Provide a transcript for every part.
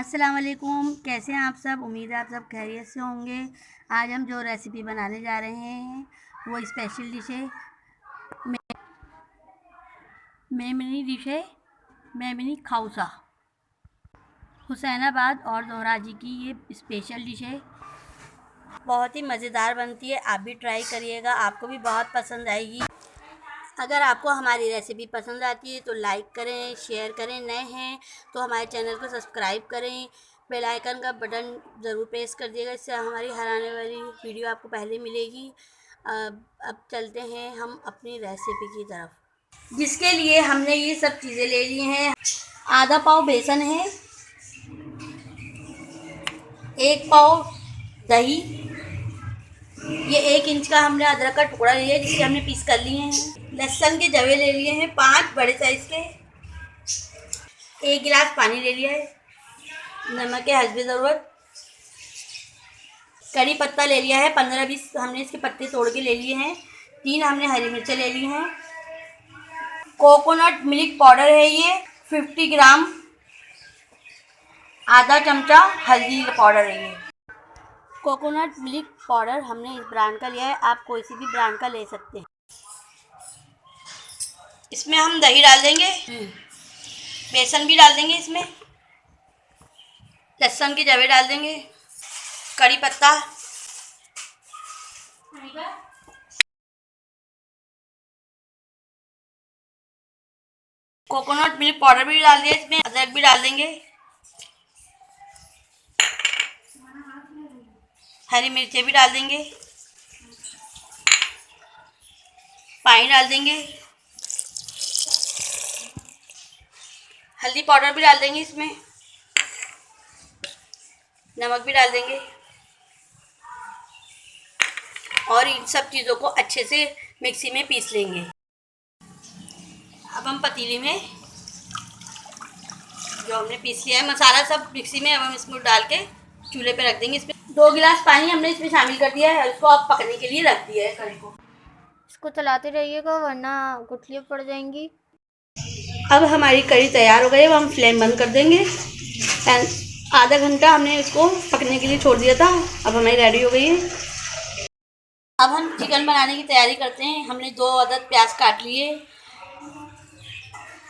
अस्सलाम वालेकुम। कैसे हैं आप सब? उम्मीद है आप सब खैरियत से होंगे। आज हम जो रेसिपी बनाने जा रहे हैं वो स्पेशल डिश है, मेमनी डिश है, मेमनी खाउसा। हुसैनाबाद और दोराजी की ये स्पेशल डिश है। बहुत ही मज़ेदार बनती है, आप भी ट्राई करिएगा, आपको भी बहुत पसंद आएगी। अगर आपको हमारी रेसिपी पसंद आती है तो लाइक करें, शेयर करें। नए हैं तो हमारे चैनल को सब्सक्राइब करें, बेल आइकन का बटन ज़रूर प्रेस कर दिएगा, इससे हमारी हर आने वाली वीडियो आपको पहले मिलेगी। अब चलते हैं हम अपनी रेसिपी की तरफ, जिसके लिए हमने ये सब चीज़ें ले ली हैं। आधा पाव बेसन है, 1 पाव दही, ये 1 इंच का हमने अदरक का टुकड़ा लिया है जिससे हमने पीस कर लिए हैं। लहसुन के जवे ले लिए हैं 5 बड़े साइज़ के। 1 गिलास पानी ले लिया है। नमक के हस्बे ज़रूरत। करी पत्ता ले लिया है 15-20 हमने इसके पत्ते तोड़ के ले लिए हैं। 3 हमने हरी मिर्चें ले ली हैं। कोकोनट मिल्क पाउडर है ये 50 ग्राम। आधा चमचा हल्दी पाउडर है ये। कोकोनट मिल्क पाउडर हमने इस ब्रांड का लिया है, आप कोई सी भी ब्रांड का ले सकते हैं। इसमें हम दही डाल देंगे, बेसन भी डाल देंगे, इसमें लहसुन के जवे डाल देंगे, कड़ी पत्ता, कोकोनट मिल्क पाउडर भी डाल दिया, इसमें अदरक भी डाल देंगे, हरी मिर्चें भी डाल देंगे, पानी डाल देंगे, हल्दी पाउडर भी डाल देंगे, इसमें नमक भी डाल देंगे और इन सब चीज़ों को अच्छे से मिक्सी में पीस लेंगे। अब हम पतीली में जो हमने पीस लिया है मसाला सब मिक्सी में, अब हम इसको डाल के चूल्हे पे रख देंगे। इसमें 2 गिलास पानी हमने इसमें शामिल कर दिया है, इसको अब पकने के लिए रख दिया है कढ़ी को। इसको चलाते रहिएगा वरना गुठलियाँ पड़ जाएंगी। अब हमारी कढ़ी तैयार हो गई है, अब हम फ्लेम बंद कर देंगे। आधा घंटा हमने इसको पकने के लिए छोड़ दिया था, अब हमारी रेडी हो गई है। अब हम चिकन बनाने की तैयारी करते हैं। हमने 2 अदद प्याज काट लिए,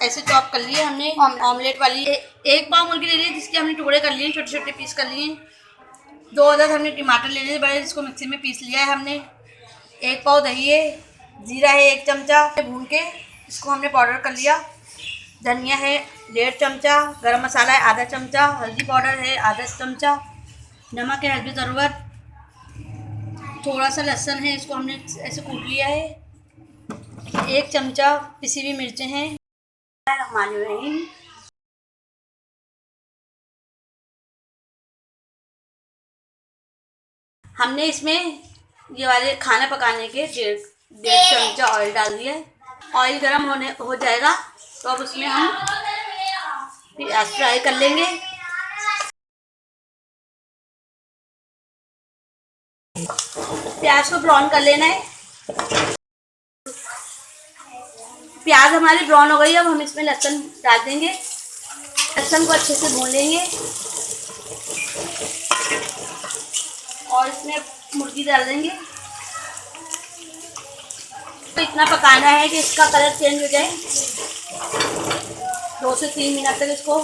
ऐसे चॉप कर लिए हमने। ऑमलेट वाली 1 पाव मुर्गी ले ली जिसके हमने टुकड़े कर लिए, छोटे छोटे पीस कर लिए। 2 अदद हमने टमाटर ले लिए बड़े, जिसको मिक्सी में पीस लिया है हमने। 1 पाव दही है, जीरा है 1 चमचा भून के, इसको हमने पाउडर कर लिया। धनिया है 1.5 चमचा, गरम मसाला है आधा चमचा, हल्दी पाउडर है आधा चमचा, नमक है हल्दी ज़रूरत, थोड़ा सा लहसुन है, इसको हमने ऐसे कूट लिया है। 1 चमचा पिसी हुई मिर्चें हैं। हमने इसमें ये वाले खाना पकाने के 1.5 चमचा ऑयल डाल दिया है। ऑयल गर्म हो जाएगा तो अब उसमें हम प्याज फ्राई कर लेंगे। प्याज को ब्राउन कर लेना है। प्याज हमारी ब्राउन हो गई, अब हम इसमें लहसुन डाल देंगे। लहसुन को अच्छे से भून लेंगे और इसमें मुर्गी डाल देंगे। तो इतना पकाना है कि इसका कलर चेंज हो जाए। 2 से 3 मिनट तक इसको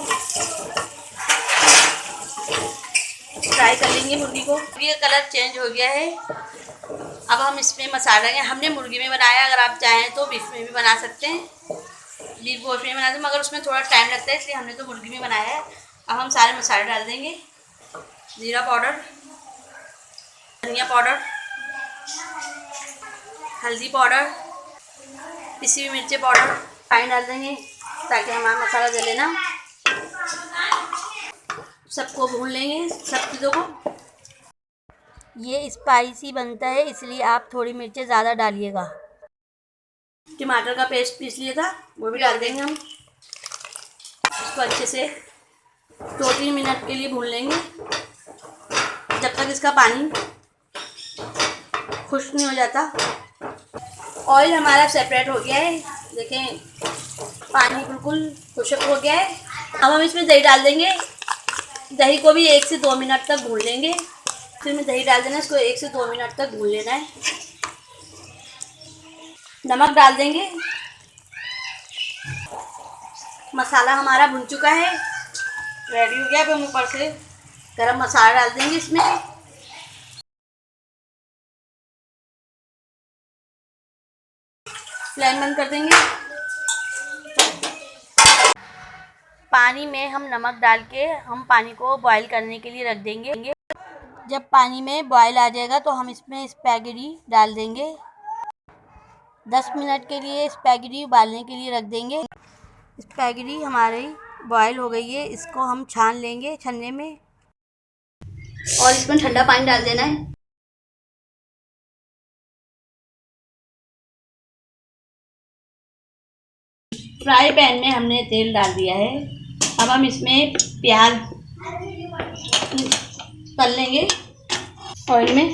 फ्राई कर लेंगे मुर्गी को। मुर्गी का कलर चेंज हो गया है, अब हम इसमें मसाला है। हमने मुर्गी में बनाया, अगर आप चाहें तो बीफ में भी बना सकते हैं, बीफ गोश्त में बना सकते हैं, मगर उसमें थोड़ा टाइम लगता है, इसलिए हमने तो मुर्गी में बनाया है। अब हम सारे मसाले डाल देंगे। जीरा पाउडर, धनिया पाउडर, हल्दी पाउडर, पिसी हुई मिर्ची पाउडर, पानी डाल देंगे ताकि हमारा मसाला जले ना। सबको भून लेंगे, सब चीज़ों को। ये स्पाइसी बनता है इसलिए आप थोड़ी मिर्चें ज़्यादा डालिएगा। टमाटर का पेस्ट पीस लिया था वो भी डाल देंगे हम। इसको अच्छे से 2-3 मिनट के लिए भून लेंगे जब तक इसका पानी खुश्क नहीं हो जाता। ऑयल हमारा सेपरेट हो गया है, देखें पानी बिल्कुल खुश्क हो गया है। अब हम इसमें दही डाल देंगे। दही को भी 1 से 2 मिनट तक भून लेंगे। फिर में दही डाल देना, इसको 1 से 2 मिनट तक भून लेना है। नमक डाल देंगे। मसाला हमारा भुन चुका है, रेडी हो गया। अब हम ऊपर से गरम मसाला डाल देंगे इसमें। फ्लेम बंद कर देंगे। पानी में हम नमक डाल के हम पानी को बॉईल करने के लिए रख देंगे। जब पानी में बॉईल आ जाएगा तो हम इसमें स्पैगेटी डाल देंगे। 10 मिनट के लिए स्पैगेटी उबालने के लिए रख देंगे। स्पैगेटी हमारी बॉईल हो गई है, इसको हम छान लेंगे छन्ने में और इसमें ठंडा पानी डाल देना है। फ्राई पैन में हमने तेल डाल दिया है। अब हम इसमें प्याज तल लेंगे ऑयल में।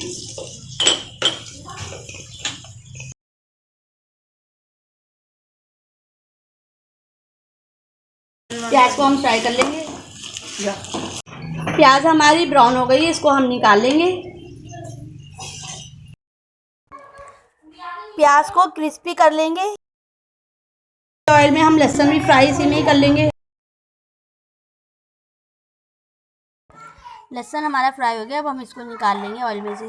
प्याज को हम फ्राई कर लेंगे। प्याज हमारी ब्राउन हो गई है, इसको हम निकाल लेंगे। प्याज को क्रिस्पी कर लेंगे। ऑयल में हम लहसुन भी फ्राई इसी में ही कर लेंगे। लहसुन हमारा फ्राई हो गया, अब हम इसको निकाल लेंगे ऑयल में से।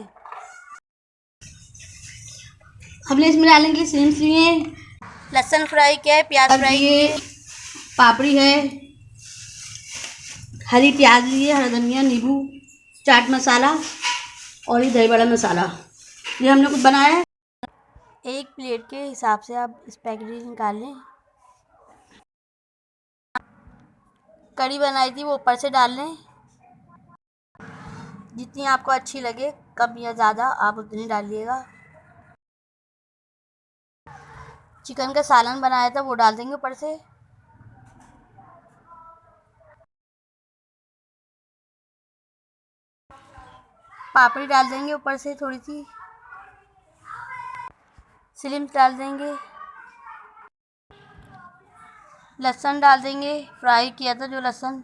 हमने इसमें डालने के लिए सीम्स लिए, लहसुन फ्राई किया है, प्याज फ्राई किए, पापड़ी है, हरी प्याज लिए, हरा धनिया, नींबू, चाट मसाला और ये दही बड़ा मसाला, ये हमने कुछ बनाया है। एक प्लेट के हिसाब से आप स्पैगेटी निकाल लें। कड़ी बनाई थी वो ऊपर से डाल लें। जितनी आपको अच्छी लगे, कम या ज़्यादा आप उतनी डालिएगा। चिकन का सालन बनाया था वो डाल देंगे ऊपर से। पापड़ी डाल देंगे ऊपर से, थोड़ी सी स्लिम्स डाल देंगे। लहसुन डाल देंगे, फ्राई किया था जो लहसुन।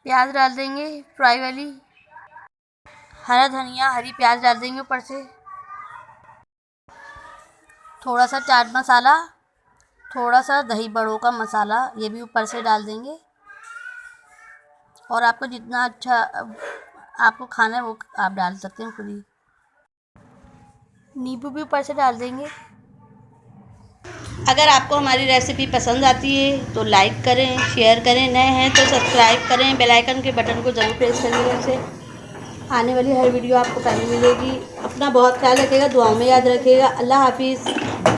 प्याज डाल देंगे फ्राई वाली, हरा धनिया, हरी प्याज डाल देंगे ऊपर से। थोड़ा सा चाट मसाला, थोड़ा सा दही बड़ों का मसाला, ये भी ऊपर से डाल देंगे। और आपको जितना अच्छा आपको खाना है वो आप डाल सकते हैं खुद ही। नींबू भी ऊपर से डाल देंगे। अगर आपको हमारी रेसिपी पसंद आती है तो लाइक करें, शेयर करें, नए हैं तो सब्सक्राइब करें, बेल आइकन के बटन को ज़रूर प्रेस करिएगा। इससे आने वाली हर वीडियो आपको पहले मिलेगी। अपना बहुत ख्याल रखिएगा, दुआओं में याद रखिएगा। अल्लाह हाफिज़।